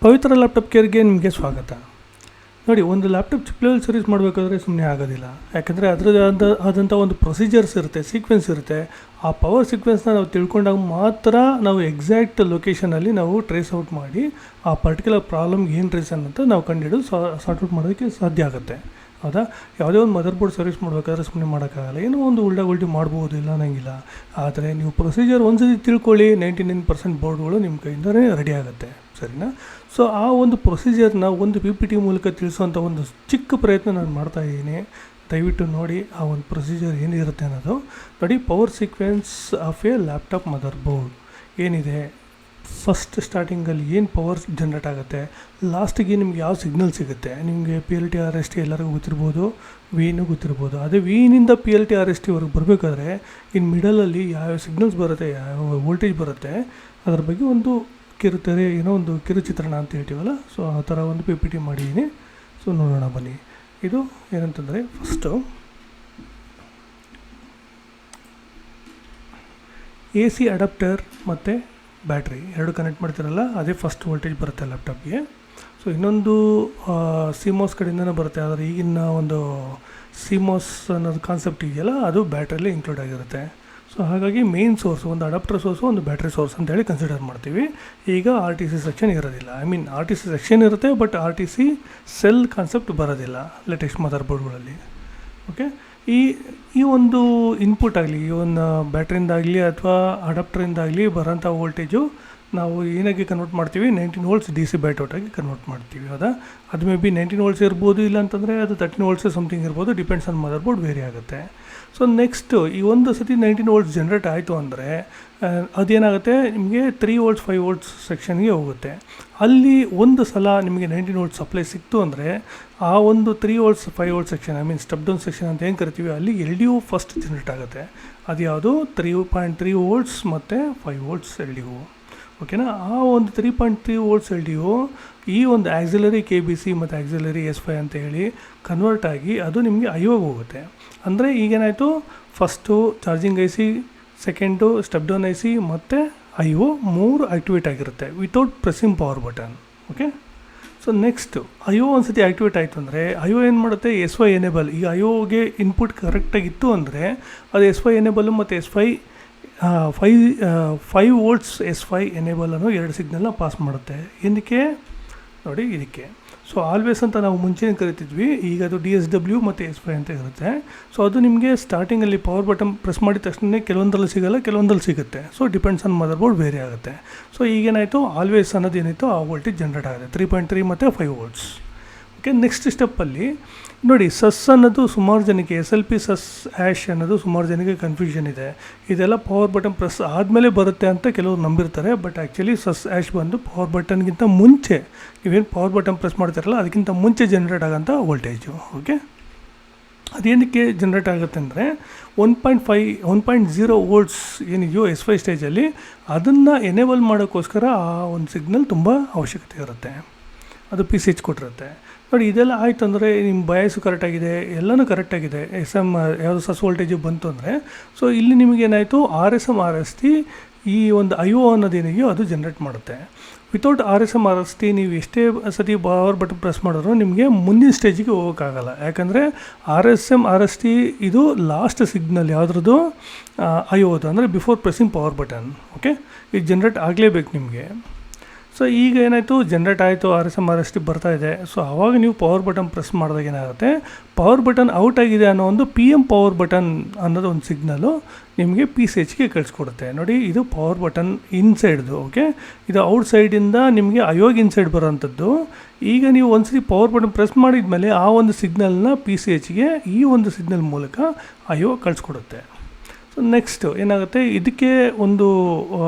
ಪವಿತ್ರ laptop ಕೇರ್ಗೆ ನಿಮಗೆ ಸ್ವಾಗತ. ನೋಡಿ, ಒಂದು ಲ್ಯಾಪ್ಟಾಪ್ ಚಿಪ್ ಲೆವೆಲ್ ಸರ್ವಿಸ್ ಮಾಡಬೇಕಾದ್ರೆ ಸುಮ್ಮನೆ ಆಗೋದಿಲ್ಲ. ಯಾಕಂದರೆ ಅದರದ್ದು ಆದಂಥ ಒಂದು ಪ್ರೊಸೀಜರ್ಸ್ ಇರುತ್ತೆ, ಸೀಕ್ವೆನ್ಸ್ ಇರುತ್ತೆ. ಆ ಪವರ್ ಸೀಕ್ವೆನ್ಸ್ನ ನಾವು ತಿಳ್ಕೊಂಡಾಗ ಮಾತ್ರ ನಾವು ಎಕ್ಸಾಕ್ಟ್ ಲೊಕೇಶನಲ್ಲಿ ನಾವು ಟ್ರೇಸ್ ಔಟ್ ಮಾಡಿ ಆ ಪರ್ಟಿಕ್ಯುಲರ್ ಪ್ರಾಬ್ಲಮ್ಗೆ ಏನು ರೀಸನ್ ಅಂತ ನಾವು ಕಂಡುಹಿಡಿದು ಸಾರ್ಟ್ ಔಟ್ ಮಾಡೋದಕ್ಕೆ ಸಾಧ್ಯ ಆಗುತ್ತೆ. ಹೌದಾ? ಯಾವುದೇ ಒಂದು ಮದರ್ ಬೋರ್ಡ್ ಸರ್ವಿಸ್ ಮಾಡಬೇಕಾದ್ರೆ ಸುಮ್ಮನೆ ಮಾಡೋಕ್ಕಾಗಲ್ಲ. ಏನೋ ಒಂದು ಉಲ್ಟಿ ಮಾಡ್ಬೋದು, ಇಲ್ಲ ಅನ್ನೋಂಗಿಲ್ಲ. ಆದರೆ ನೀವು ಪ್ರೊಸೀಜರ್ ಒಂದ್ಸತಿ ತಿಳ್ಕೊಳ್ಳಿ, 99% ಬೋರ್ಡ್ಗಳು ನಿಮ್ಮ ಕೈಯಿಂದಲೇ ರೆಡಿ ಆಗುತ್ತೆ. ಸರಿನಾ? ಸೊ ಆ ಒಂದು ಪ್ರೊಸೀಜರ್ನ ಒಂದು PPT ಮೂಲಕ ತಿಳಿಸೋಂಥ ಒಂದು ಚಿಕ್ಕ ಪ್ರಯತ್ನ ನಾನು ಮಾಡ್ತಾಯಿದ್ದೀನಿ. ದಯವಿಟ್ಟು ನೋಡಿ ಆ ಒಂದು ಪ್ರೊಸೀಜರ್ ಏನಿರುತ್ತೆ ಅನ್ನೋದು. ನೋಡಿ, power sequence of A laptop mother board ಏನಿದೆ, ಫಸ್ಟ್ ಸ್ಟಾರ್ಟಿಂಗಲ್ಲಿ ಏನು ಪವರ್ ಜನ್ರೇಟ್ ಆಗುತ್ತೆ, ಲಾಸ್ಟಿಗೆ ನಿಮ್ಗೆ ಯಾವ ಸಿಗ್ನಲ್ ಸಿಗುತ್ತೆ. ನಿಮಗೆ PLT RST ಎಲ್ಲರಿಗೂ ಗೊತ್ತಿರ್ಬೋದು, ವಿನೂ ಗೊತ್ತಿರ್ಬೋದು. ಅದೇ ವಿನಿಂದ PLT RST ವರೆಗೆ ಬರಬೇಕಾದ್ರೆ ಇನ್ನು ಮಿಡಲಲ್ಲಿ ಯಾವ್ಯಾವ ಸಿಗ್ನಲ್ಸ್ ಬರುತ್ತೆ, ಯಾವ ವೋಲ್ಟೇಜ್ ಬರುತ್ತೆ, ಅದರ ಬಗ್ಗೆ ಒಂದು ಏನೋ ಒಂದು ಕಿರುಚಿತ್ರಣ ಅಂತ ಹೇಳ್ತೀವಲ್ಲ, ಸೊ ಆ ಥರ ಒಂದು PPT ಮಾಡಿದ್ದೀನಿ. ಸೊ ನೋಡೋಣ ಬನ್ನಿ. ಇದು ಏನಂತಂದರೆ, ಫಸ್ಟು AC ಅಡಾಪ್ಟರ್ ಮತ್ತು ಬ್ಯಾಟ್ರಿ ಎರಡು ಕನೆಕ್ಟ್ ಮಾಡ್ತಿರಲ್ಲ, ಅದೇ ಫಸ್ಟ್ ವೋಲ್ಟೇಜ್ ಬರುತ್ತೆ ಲ್ಯಾಪ್ಟಾಪ್ಗೆ. ಸೊ ಇನ್ನೊಂದು CMOS ಕಡೆಯಿಂದನೇ ಬರುತ್ತೆ. ಆದರೆ ಈಗಿನ ಒಂದು CMOS ಅನ್ನೋದು ಕಾನ್ಸೆಪ್ಟ್ ಇದೆಯಲ್ಲ, ಅದು ಬ್ಯಾಟ್ರಿಯಲ್ಲಿ ಇನ್ಕ್ಲೂಡ್ ಆಗಿರುತ್ತೆ. ಸೊ ಹಾಗಾಗಿ ಮೇನ್ ಸೋರ್ಸ್ ಒಂದು ಅಡಾಪ್ಟರ್ ಸೋರ್ಸು, ಒಂದು ಬ್ಯಾಟ್ರಿ ಸೋರ್ಸ್ ಅಂತೇಳಿ ಕನ್ಸಿಡರ್ ಮಾಡ್ತೀವಿ. ಈಗ RTC ಸೆಕ್ಷನ್ ಇರೋದಿಲ್ಲ. RTC ಸೆಕ್ಷನ್ ಇರುತ್ತೆ, ಬಟ್ RTC ಸೆಲ್ ಕಾನ್ಸೆಪ್ಟ್ ಬರೋದಿಲ್ಲ ಲೇಟೆಸ್ಟ್ ಮದರ್ ಬೋರ್ಡ್ಗಳಲ್ಲಿ. ಓಕೆ, ಈ ಒಂದು ಇನ್ಪುಟ್ ಆಗಲಿ, ಈ ಒಂದು ಬ್ಯಾಟ್ರಿಯಿಂದಾಗಲಿ ಅಥವಾ ಅಡಾಪ್ಟರಿಂದಾಗಲಿ ಬರೋಂಥ ವೋಲ್ಟೇಜು ನಾವು ಏನಾಗಿ ಕನ್ವರ್ಟ್ ಮಾಡ್ತೀವಿ, 19 ವೋಲ್ಟ್ಸ್ DC ಬ್ಯಾಟ್ಔಟಾಗಿ ಕನ್ವರ್ಟ್ ಮಾಡ್ತೀವಿ. ಹೌದಾ? ಅದು ಮೇ ಬಿ 19 ವೋಲ್ಟ್ಸ್ ಇರ್ಬೋದು, ಇಲ್ಲ ಅಂತಂದರೆ ಅದು 13 ವೋಲ್ಟ್ಸ್ ಸಮಥಿಂಗ್ ಇರ್ಬೋದು, depends on motherboard vary ಆಗುತ್ತೆ. ಸೊ ನೆಕ್ಸ್ಟು ಈ ಒಂದು ಸತಿ 19 ವೋಲ್ಟ್ಸ್ ಜನ್ರೇಟ್ ಆಯಿತು ಅಂದರೆ ಅದೇನಾಗುತ್ತೆ, ನಿಮಗೆ 3 ವೋಲ್ಟ್ಸ್ 5 ವೋಲ್ಟ್ಸ್ ಸೆಕ್ಷನ್ಗೆ ಹೋಗುತ್ತೆ. ಅಲ್ಲಿ ಒಂದು ಸಲ ನಿಮಗೆ 19 ವೋಲ್ಟ್ಸ್ ಸಪ್ಲೈ ಸಿಕ್ತು ಅಂದರೆ ಆ ಒಂದು 3 volts 5 volt section, step down section ಅಂತ ಏನು ಕರಿತೀವಿ, ಅಲ್ಲಿ LDO ಫಸ್ಟ್ ಜನ್ರೇಟ್ ಆಗುತ್ತೆ. ಅದು ಯಾವುದು 3.3 ವೋಲ್ಟ್ಸ್ ಮತ್ತು 5 ವೋಲ್ಟ್ಸ್ LDO. ಓಕೆನಾ? ಆ ಒಂದು 3.3 ವೋಲ್ಟ್ಸ್ LDO ಈ ಒಂದು ಆಕ್ಸಿಲರಿ KBC ಮತ್ತು ಆಕ್ಸಿಲರಿ S5 ಅಂತ ಹೇಳಿ ಕನ್ವರ್ಟ್ ಆಗಿ ಅದು ನಿಮಗೆ IOಗೆ ಹೋಗುತ್ತೆ. ಅಂದರೆ ಈಗೇನಾಯಿತು, first charging IC, second step down IC ಮತ್ತು IO 3 ಆ್ಯಕ್ಟಿವೇಟ್ ಆಗಿರುತ್ತೆ without pressing power button. Okay, so next IO ಒಂದು ಸತಿ ಆ್ಯಕ್ಟಿವೇಟ್ ಆಯಿತು ಅಂದರೆ IO ಏನು ಮಾಡುತ್ತೆ, S5 ಎನೇಬಲ್. ಈಗ IOಗೆ ಇನ್ಪುಟ್ ಕರೆಕ್ಟಾಗಿತ್ತು ಅಂದರೆ ಅದು S5 ಎನೇಬಲು ಮತ್ತು S5 5 ವೋಲ್ಟ್ಸ್ S5 ಎನೇಬಲ್ ಅನ್ನೋ 2 ಸಿಗ್ನಲ್ನ ಪಾಸ್ ಮಾಡುತ್ತೆ. ಏನಕ್ಕೆ ನೋಡಿ, ಇದಕ್ಕೆ. ಸೊ ಆಲ್ವೇಸ್ ಅಂತ ನಾವು ಮುಂಚೆನೇ ಕರಿತಿದ್ವಿ, ಈಗ ಅದು DSW ಮತ್ತು S5 ಅಂತ ಇರುತ್ತೆ. ಸೊ ಅದು ನಿಮಗೆ ಸ್ಟಾರ್ಟಿಂಗಲ್ಲಿ ಪವರ್ ಬಟನ್ ಪ್ರೆಸ್ ಮಾಡಿದ ತಕ್ಷಣ ಕೆಲವೊಂದರಲ್ಲಿ ಸಿಗೋಲ್ಲ, ಕೆಲವೊಂದಲ್ಲಿ ಸಿಗುತ್ತೆ. So depends on mother board ಬೇರೆ ಆಗುತ್ತೆ. ಸೊ ಈಗೇನಾಯಿತು, ಆಲ್ವೇಸ್ ಅನ್ನೋದು ಏನಾಯಿತು, ಆ ವೋಲ್ಟೇಜ್ ಜನ್ರೇಟ್ ಆಗುತ್ತೆ 3.3 ಮತ್ತು 5 ವೋಲ್ಟ್ಸ್. ಓಕೆ, ನೆಕ್ಸ್ಟ್ ಸ್ಟೆಪ್ಪಲ್ಲಿ ನೋಡಿ, ಸಸ್ ಅನ್ನೋದು ಸುಮಾರು ಜನಕ್ಕೆ, SLP ಸಸ್ ಆ್ಯಶ್ ಅನ್ನೋದು ಸುಮಾರು ಜನಕ್ಕೆ ಕನ್ಫ್ಯೂಷನ್ ಇದೆ. ಇದೆಲ್ಲ ಪವರ್ ಬಟನ್ ಪ್ರೆಸ್ ಆದಮೇಲೆ ಬರುತ್ತೆ ಅಂತ ಕೆಲವರು ನಂಬಿರ್ತಾರೆ. ಬಟ್ ಆ್ಯಕ್ಚುಲಿ ಸಸ್ ಆ್ಯಶ್ ಬಂದು ಪವರ್ ಬಟನ್ಗಿಂತ ಮುಂಚೆ, ನೀವೇನು ಪವರ್ ಬಟನ್ ಪ್ರೆಸ್ ಮಾಡ್ತಾರಲ್ಲ ಅದಕ್ಕಿಂತ ಮುಂಚೆ ಜನ್ರೇಟ್ ಆಗೋಂಥ ವೋಲ್ಟೇಜು. ಓಕೆ, ಅದೇನಕ್ಕೆ ಜನ್ರೇಟ್ ಆಗುತ್ತೆ ಅಂದರೆ 1.0 ವೋಲ್ಟ್ಸ್ ಏನಿದೆಯೋ S5 ಸ್ಟೇಜಲ್ಲಿ ಅದನ್ನು ಎನೇಬಲ್ ಮಾಡೋಕ್ಕೋಸ್ಕರ ಆ ಒಂದು ಸಿಗ್ನಲ್ ತುಂಬ ಅವಶ್ಯಕತೆ ಇರುತ್ತೆ. ಅದು PCH ಕೊಟ್ಟಿರುತ್ತೆ. ನೋಡಿ, ಇದೆಲ್ಲ ಆಯಿತು ಅಂದರೆ ನಿಮ್ಮ ಬಯಾಸು ಕರೆಕ್ಟಾಗಿದೆ, ಎಲ್ಲನೂ ಕರೆಕ್ಟಾಗಿದೆ, SM ಯಾವುದು ಸಸ್ ವೋಲ್ಟೇಜು ಬಂತು ಅಂದರೆ, ಸೊ ಇಲ್ಲಿ ನಿಮಗೇನಾಯಿತು, RSM RST ಈ ಒಂದು IO ಅನ್ನೋದೇನಿದೆಯೋ ಅದು ಜನ್ರೇಟ್ ಮಾಡುತ್ತೆ. ವಿತೌಟ್ RSM RST ನೀವು ಎಷ್ಟೇ ಸತಿ ಪವರ್ ಬಟನ್ ಪ್ರೆಸ್ ಮಾಡಿದ್ರು ನಿಮಗೆ ಮುಂದಿನ ಸ್ಟೇಜಿಗೆ ಹೋಗೋಕ್ಕಾಗಲ್ಲ. ಯಾಕಂದರೆ RSM RST ಇದು ಲಾಸ್ಟ್ ಸಿಗ್ನಲ್ ಯಾವುದ್ರದ್ದು, IOದು, ಅಂದರೆ before pressing power button. Okay, ಇದು ಜನ್ರೇಟ್ ಆಗಲೇಬೇಕು ನಿಮಗೆ. ಸೊ ಈಗ ಏನಾಯಿತು, ಜನ್ರೇಟ್ ಆಯಿತು, RSM RST ಬರ್ತಾ ಇದೆ. ಸೊ ಆವಾಗ ನೀವು ಪವರ್ ಬಟನ್ ಪ್ರೆಸ್ ಮಾಡಿದಾಗ ಏನಾಗುತ್ತೆ, ಪವರ್ ಬಟನ್ ಔಟ್ ಆಗಿದೆ ಅನ್ನೋ ಒಂದು PM ಪವರ್ ಬಟನ್ ಅನ್ನೋದು ಒಂದು ಸಿಗ್ನಲು ನಿಮಗೆ PCHಗೆ ಕಳಿಸ್ಕೊಡುತ್ತೆ. ನೋಡಿ, ಇದು ಪವರ್ ಬಟನ್ ಇನ್ಸೈಡ್ದು. ಓಕೆ, ಇದು ಔಟ್ಸೈಡಿಂದ ನಿಮಗೆ IOಗೆ ಇನ್ಸೈಡ್ ಬರೋವಂಥದ್ದು. ಈಗ ನೀವು ಒಂದ್ಸತಿ ಪವರ್ ಬಟನ್ ಪ್ರೆಸ್ ಮಾಡಿದ ಮೇಲೆ ಆ ಒಂದು ಸಿಗ್ನಲ್ನ PCHಗೆ ಈ ಒಂದು ಸಿಗ್ನಲ್ ಮೂಲಕ IO ಕಳಿಸ್ಕೊಡುತ್ತೆ. ಸೊ ನೆಕ್ಸ್ಟು ಏನಾಗುತ್ತೆ, ಇದಕ್ಕೆ ಒಂದು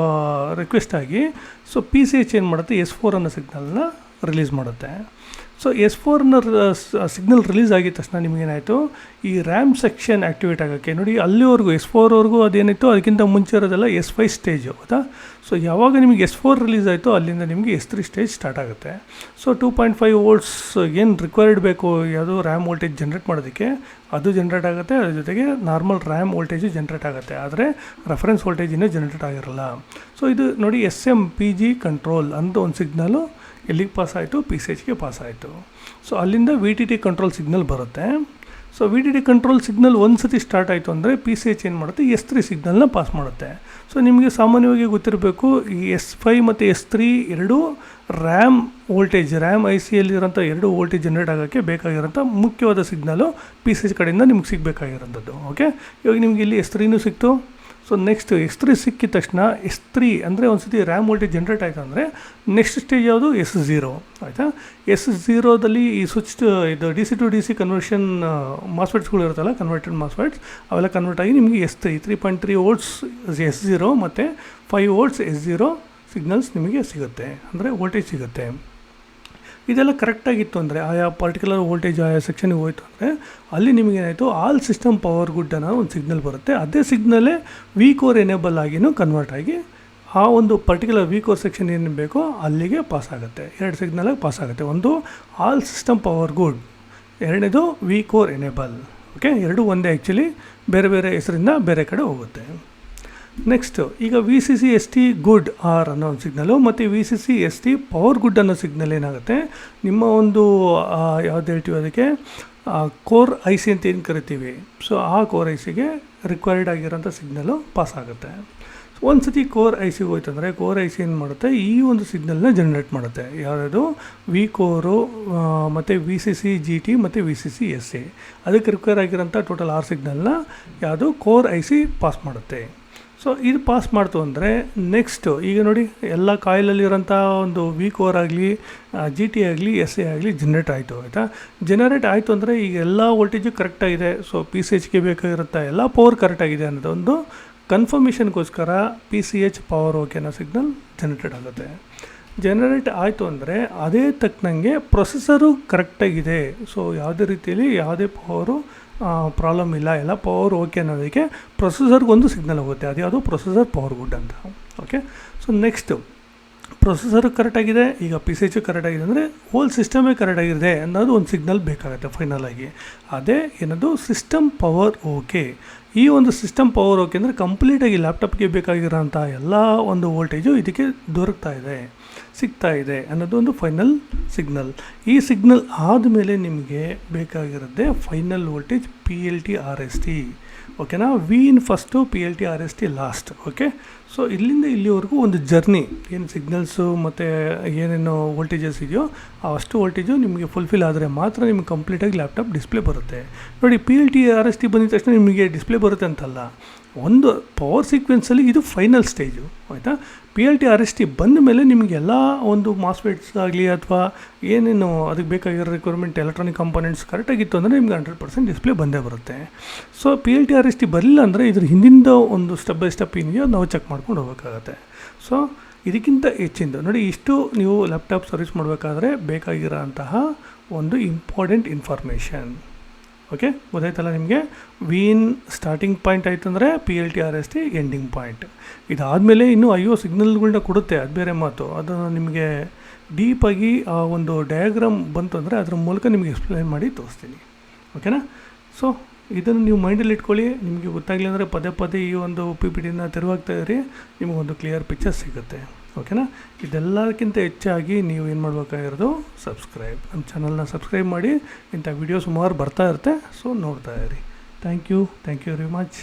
ರಿಕ್ವೆಸ್ಟ್ ಆಗಿ ಸೊ PCH ಏನು ಮಾಡುತ್ತೆ, S4 ಅನ್ನೋ ಸಿಗ್ನಲ್ನ ರಿಲೀಸ್ ಮಾಡುತ್ತೆ. ಸೊ S4 ಸಿಗ್ನಲ್ ರಿಲೀಸ್ ಆಗಿದ ತಕ್ಷಣ ನಿಮಗೇನಾಯಿತು, ಈ RAM ಸೆಕ್ಷನ್ ಆ್ಯಕ್ಟಿವೇಟ್ ಆಗೋಕ್ಕೆ ನೋಡಿ, ಅಲ್ಲಿವರೆಗೂ S4ವರೆಗೂ ಅದೇನಿತ್ತು, ಅದಕ್ಕಿಂತ ಮುಂಚೆ ಇರೋದೆಲ್ಲ S5 ಸ್ಟೇಜು. ಹೌದಾ? ಸೊ ಯಾವಾಗ ನಿಮಗೆ S4 ರಿಲೀಸ್ ಆಯಿತು ಅಲ್ಲಿಂದ ನಿಮಗೆ S3 ಸ್ಟೇಜ್ ಸ್ಟಾರ್ಟ್ ಆಗುತ್ತೆ. ಸೊ 2.5 ವೋಲ್ಟ್ಸ್ ಏನು ರಿಕ್ವೈರ್ಡ್ ಬೇಕು ಯಾವುದು ರ್ಯಾಮ್ ವೋಲ್ಟೇಜ್ ಜನ್ರೇಟ್ ಮಾಡೋದಕ್ಕೆ ಅದು ಜನ್ರೇಟ್ ಆಗುತ್ತೆ. ಅದ್ರ ಜೊತೆಗೆ ನಾರ್ಮಲ್ ರ್ಯಾಮ್ ವೋಲ್ಟೇಜು ಜನ್ರೇಟ್ ಆಗುತ್ತೆ, ಆದರೆ ರೆಫರೆನ್ಸ್ ವೋಲ್ಟೇಜ್ ಇನ್ನೂ ಜನ್ರೇಟ್ ಆಗಿರಲ್ಲ. ಸೊ ಇದು ನೋಡಿ SMPG ಕಂಟ್ರೋಲ್ ಅಂತ ಒಂದು ಸಿಗ್ನಲು ಎಲ್ಲಿಗೆ ಪಾಸ್ ಆಯಿತು, PCHಗೆ ಪಾಸ್ ಆಯಿತು. ಸೊ ಅಲ್ಲಿಂದ VTT ಕಂಟ್ರೋಲ್ ಸಿಗ್ನಲ್ ಬರುತ್ತೆ. ಸೊ VTT ಕಂಟ್ರೋಲ್ ಸಿಗ್ನಲ್ ಒಂದು ಸತಿ ಸ್ಟಾರ್ಟ್ ಆಯಿತು ಅಂದರೆ PCH ಏನು ಮಾಡುತ್ತೆ, S3 ಸಿಗ್ನಲ್ನ ಪಾಸ್ ಮಾಡುತ್ತೆ. ಸೊ ನಿಮಗೆ ಸಾಮಾನ್ಯವಾಗಿ ಗೊತ್ತಿರಬೇಕು, ಈ S5 ಮತ್ತು S3 ಎರಡೂ ರ್ಯಾಮ್ ವೋಲ್ಟೇಜ್, ರ್ಯಾಮ್ ICಯಲ್ಲಿರೋಂಥ ಎರಡು ವೋಲ್ಟೇಜ್ ಜನ್ರೇಟ್ ಆಗೋಕ್ಕೆ ಬೇಕಾಗಿರೋಂಥ ಮುಖ್ಯವಾದ ಸಿಗ್ನಲು PCH ಕಡೆಯಿಂದ ನಿಮ್ಗೆ ಸಿಗಬೇಕಾಗಿರೋಂಥದ್ದು. ಓಕೆ, ಇವಾಗ ನಿಮಗೆ ಇಲ್ಲಿ S3ನೂ ಸಿಕ್ತು. ಸೊ ನೆಕ್ಸ್ಟ್ S3 ಸಿಕ್ಕಿದ ತಕ್ಷಣ S3 ಅಂದರೆ ಒಂದು ಸತಿ ರ್ಯಾಮ್ ವೋಲ್ಟೇಜ್ ಜನ್ರೇಟ್ ಆಯಿತು ಅಂದರೆ ನೆಕ್ಸ್ಟ್ ಸ್ಟೇಜ್ ಯಾವುದು S0 ಆಯಿತಾ. S0ದಲ್ಲಿ ಈ ಸ್ವಿಚ್ ಇದು DC to DC ಕನ್ವರ್ಷನ್ ಮಾಸ್ಫೆಟ್ಸ್ಗಳು ಇರುತ್ತಲ್ಲ, ಕನ್ವರ್ಟೆಡ್ ಮಾಸ್ಫೆಟ್ಸ್, ಅವೆಲ್ಲ ಕನ್ವರ್ಟ್ ಆಗಿ ನಿಮಗೆ S3 3.3 ವೋಲ್ಟ್ಸ್ S0 ಮತ್ತು 5 ವೋಲ್ಟ್ಸ್ S0 ಸಿಗ್ನಲ್ಸ್ ನಿಮಗೆ ಸಿಗುತ್ತೆ, ಅಂದರೆ ವೋಲ್ಟೇಜ್ ಸಿಗುತ್ತೆ. ಇದೆಲ್ಲ ಕರೆಕ್ಟಾಗಿತ್ತು ಅಂದರೆ ಆಯಾ ಪರ್ಟಿಕ್ಯುಲರ್ ವೋಲ್ಟೇಜ್ ಆಯಾ ಸೆಕ್ಷನ್ಗೆ ಹೋಯಿತು ಅಂದರೆ ಅಲ್ಲಿ ನಿಮಗೇನಾಯಿತು ಆಲ್ ಸಿಸ್ಟಮ್ ಪವರ್ ಗುಡ್ ಅನ್ನೋ ಒಂದು ಸಿಗ್ನಲ್ ಬರುತ್ತೆ. ಅದೇ ಸಿಗ್ನಲ್ಲೇ V-core ಎನೇಬಲ್ ಆಗಿನೂ ಕನ್ವರ್ಟ್ ಆಗಿ ಆ ಒಂದು ಪರ್ಟಿಕ್ಯುಲರ್ V-core ಸೆಕ್ಷನ್ ಏನು ಬೇಕೋ ಅಲ್ಲಿಗೆ ಪಾಸ್ ಆಗುತ್ತೆ. ಎರಡು ಸಿಗ್ನಲಾಗಿ ಪಾಸ್ ಆಗುತ್ತೆ. ಒಂದು ಆಲ್ ಸಿಸ್ಟಮ್ ಪವರ್ ಗುಡ್, ಎರಡನೇದು V-core ಎನೇಬಲ್. ಓಕೆ, ಎರಡೂ ಒಂದೇ, ಆ್ಯಕ್ಚುಲಿ ಬೇರೆ ಬೇರೆ ಹೆಸರಿಂದ ಬೇರೆ ಕಡೆ ಹೋಗುತ್ತೆ. ನೆಕ್ಸ್ಟು ಈಗ VCC-ST ಗುಡ್ ಆರ್ ಅನ್ನೋ ಒಂದು ಸಿಗ್ನಲು ಮತ್ತು VCC-ST ಪವರ್ ಗುಡ್ ಅನ್ನೋ ಸಿಗ್ನಲ್ ಏನಾಗುತ್ತೆ, ನಿಮ್ಮ ಒಂದು ಯಾವ್ದು ಹೇಳ್ತೀವಿ ಅದಕ್ಕೆ ಕೋರ್ IC ಅಂತ ಏನು ಕರಿತೀವಿ, ಸೊ ಆ ಕೋರ್ ICಗೆ ರಿಕ್ವೈರ್ಡ್ ಆಗಿರೋಂಥ ಸಿಗ್ನಲು ಪಾಸ್ ಆಗುತ್ತೆ. ಒಂದು ಸತಿ ಕೋರ್ ICಗೆ ಹೋಯ್ತು ಅಂದರೆ ಕೋರ್ IC ಏನು ಮಾಡುತ್ತೆ, ಈ ಒಂದು ಸಿಗ್ನಲ್ನ ಜನ್ರೇಟ್ ಮಾಡುತ್ತೆ. ಯಾವುದು V-core ಮತ್ತು VCC-GT ಮತ್ತು VCC-SA ಅದಕ್ಕೆ ರಿಕ್ವೈರ್ ಆಗಿರೋಂಥ ಟೋಟಲ್ 6 ಸಿಗ್ನಲ್ನ ಯಾವುದು ಕೋರ್ IC ಪಾಸ್ ಮಾಡುತ್ತೆ. ಸೊ ಇದು ಪಾಸ್ ಮಾಡ್ತು ಅಂದರೆ ನೆಕ್ಸ್ಟು ಈಗ ನೋಡಿ ಎಲ್ಲ ಕಾಯಿಲಲ್ಲಿರೋಂಥ ಒಂದು V-core ಆಗಲಿ GT ಆಗಲಿ SA ಆಗಲಿ ಜನ್ರೇಟ್ ಆಯಿತು ಆಯಿತಾ. ಜನ್ರೇಟ್ ಆಯಿತು ಅಂದರೆ ಈಗ ಎಲ್ಲ ವೋಲ್ಟೇಜು ಕರೆಕ್ಟಾಗಿದೆ, ಸೊ PCHಗೆ ಬೇಕಾಗಿರುತ್ತೆ ಎಲ್ಲ ಪವರ್ ಕರೆಕ್ಟಾಗಿದೆ ಅನ್ನೋದೊಂದು ಕನ್ಫರ್ಮೇಷನ್ಗೋಸ್ಕರ PCH ಪವರ್ ಓಕೆ ಅನ್ನೋ ಸಿಗ್ನಲ್ ಜನ್ರೇಟ್ ಆಗುತ್ತೆ. ಜನರೇಟ್ ಆಯಿತು ಅಂದರೆ ಅದೇ ತಕ್ಕನಂಗೆ ಪ್ರೊಸೆಸರು ಕರೆಕ್ಟಾಗಿದೆ, ಸೊ ಯಾವುದೇ ರೀತಿಯಲ್ಲಿ ಯಾವುದೇ ಪವರು ಪ್ರಾಬ್ಲಮ್ ಇಲ್ಲ, ಎಲ್ಲ ಪವರ್ ಓಕೆ ಅನ್ನೋದಕ್ಕೆ ಪ್ರೊಸೆಸರ್ಗೊಂದು ಸಿಗ್ನಲ್ ಹೋಗುತ್ತೆ, ಅದು ಯಾವುದು ಪ್ರೊಸೆಸರ್ ಪವರ್ ಗುಡ್ ಅಂತ. ಓಕೆ, ಸೊ ನೆಕ್ಸ್ಟು ಪ್ರೊಸೆಸರು ಕರೆಕ್ಟಾಗಿದೆ, ಈಗ PCH ಕರೆಕ್ಟಾಗಿದೆ ಅಂದರೆ ಹೋಲ್ ಸಿಸ್ಟಮೇ ಕರೆಕ್ಟಾಗಿದೆ ಅನ್ನೋದು ಒಂದು ಸಿಗ್ನಲ್ ಬೇಕಾಗುತ್ತೆ ಫೈನಲಾಗಿ. ಅದೇ ಏನದು ಸಿಸ್ಟಮ್ ಪವರ್ ಓಕೆ. ಈ ಒಂದು ಸಿಸ್ಟಮ್ ಪವರ್ ಓಕೆ ಅಂದರೆ ಕಂಪ್ಲೀಟಾಗಿ ಲ್ಯಾಪ್ಟಾಪ್ಗೆ ಬೇಕಾಗಿರೋಂಥ ಎಲ್ಲ ಒಂದು ವೋಲ್ಟೇಜು ಇದಕ್ಕೆ ಸಿಗ್ತಾ ಇದೆ ಅನ್ನೋದು ಒಂದು ಫೈನಲ್ ಸಿಗ್ನಲ್. ಈ ಸಿಗ್ನಲ್ ಆದಮೇಲೆ ನಿಮಗೆ ಬೇಕಾಗಿರೋದೇ ಫೈನಲ್ ವೋಲ್ಟೇಜ್ PLT-RST. ಓಕೆನಾ, V in first, PLT-RST last. Okay, so ಇಲ್ಲಿಂದ ಇಲ್ಲಿವರೆಗೂ ಒಂದು ಜರ್ನಿ, ಏನು ಸಿಗ್ನಲ್ಸು ಮತ್ತು ಏನೇನು ವೋಲ್ಟೇಜಸ್ ಇದೆಯೋ ಅಷ್ಟು ವೋಲ್ಟೇಜು ನಿಮಗೆ ಫುಲ್ಫಿಲ್ ಆದರೆ ಮಾತ್ರ ನಿಮಗೆ ಕಂಪ್ಲೀಟಾಗಿ ಲ್ಯಾಪ್ಟಾಪ್ ಡಿಸ್ಪ್ಲೇ ಬರುತ್ತೆ. ನೋಡಿ, PLT-RST ಬಂದಿದ ತಕ್ಷಣ ನಿಮಗೆ ಡಿಸ್ಪ್ಲೇ ಬರುತ್ತೆ ಅಂತಲ್ಲ, ಒಂದು ಪವರ್ ಸೀಕ್ವೆನ್ಸಲ್ಲಿ ಇದು ಫೈನಲ್ ಸ್ಟೇಜು ಆಯಿತಾ. PLT-RST ಬಂದ ಮೇಲೆ ನಿಮಗೆಲ್ಲ ಒಂದು ಮಾಸ್ಫೆಟ್ಸ್ ಆಗಲಿ ಅಥವಾ ಏನೇನು ಅದಕ್ಕೆ ಬೇಕಾಗಿರೋ ರಿಕ್ವೈರ್ಮೆಂಟ್ ಎಲೆಕ್ಟ್ರಾನಿಕ್ ಕಂಪೋನೆಂಟ್ಸ್ ಕರೆಕ್ಟಾಗಿತ್ತು ಅಂದರೆ ನಿಮ್ಗೆ 100% ಡಿಸ್ಪ್ಲೇ ಬಂದೇ ಬರುತ್ತೆ. ಸೊ PLT-RST ಬರಲಿಲ್ಲ ಅಂದರೆ ಇದ್ರ ಹಿಂದಿಂದ ಒಂದು ಸ್ಟೆಪ್ ಬೈ ಸ್ಟೆಪ್ ಏನಿದೆಯೋ ನಾವು ಚೆಕ್ ಮಾಡ್ಕೊಂಡು ಹೋಗಬೇಕಾಗತ್ತೆ. ಸೊ ಇದಕ್ಕಿಂತ ಹೆಚ್ಚಿಂದು ನೋಡಿ, ಇಷ್ಟು ನೀವು ಲ್ಯಾಪ್ಟಾಪ್ ಸರ್ವಿಸ್ ಮಾಡಬೇಕಾದ್ರೆ ಬೇಕಾಗಿರೋ ಅಂತಹ ಒಂದು ಇಂಪಾರ್ಟೆಂಟ್ ಇನ್ಫಾರ್ಮೇಷನ್. ಓಕೆ, ಗೊತ್ತಾಯ್ತಲ್ಲ ನಿಮಗೆ. V ಇನ್ ಸ್ಟಾರ್ಟಿಂಗ್ ಪಾಯಿಂಟ್ ಆಯಿತು ಅಂದರೆ PLT-RST ಎಂಡಿಂಗ್ ಪಾಯಿಂಟ್. ಇದಾದಮೇಲೆ ಇನ್ನೂ ಸಿಗ್ನಲ್ಗಳನ್ನ ಕೊಡುತ್ತೆ, ಅದು ಬೇರೆ ಮಾತು. ಅದು ನಿಮಗೆ ಡೀಪಾಗಿ ಆ ಒಂದು ಡಯಾಗ್ರಾಮ್ ಬಂತು ಅಂದರೆ ಅದರ ಮೂಲಕ ನಿಮಗೆ ಎಕ್ಸ್ಪ್ಲೈನ್ ಮಾಡಿ ತೋರಿಸ್ತೀನಿ. ಓಕೆನಾ. ಸೊ ಇದನ್ನು ನೀವು ಮೈಂಡಲ್ಲಿ ಇಟ್ಕೊಳ್ಳಿ. ನಿಮಗೆ ಗೊತ್ತಾಗಲಿ ಅಂದರೆ ಪದೇ ಪದೇ ಈ ಒಂದು PPTನ ತೆರವಾಗ್ತಾ ಇರಿ, ನಿಮಗೊಂದು ಕ್ಲಿಯರ್ ಪಿಕ್ಚರ್ ಸಿಗುತ್ತೆ. ಓಕೆನಾ. ಇದೆಲ್ಲಕ್ಕಿಂತ ಹೆಚ್ಚಾಗಿ ನೀವು ಏನು ಮಾಡಬೇಕಾಗಿರೋದು, ನಮ್ಮ ಚಾನಲ್ನ ಸಬ್ಸ್ಕ್ರೈಬ್ ಮಾಡಿ. ಇಂಥ ವಿಡಿಯೋ ಸುಮಾರು ಬರ್ತಾ ಇರುತ್ತೆ, ಸೊ ನೋಡ್ತಾ ಇರಿ. Thank you very much.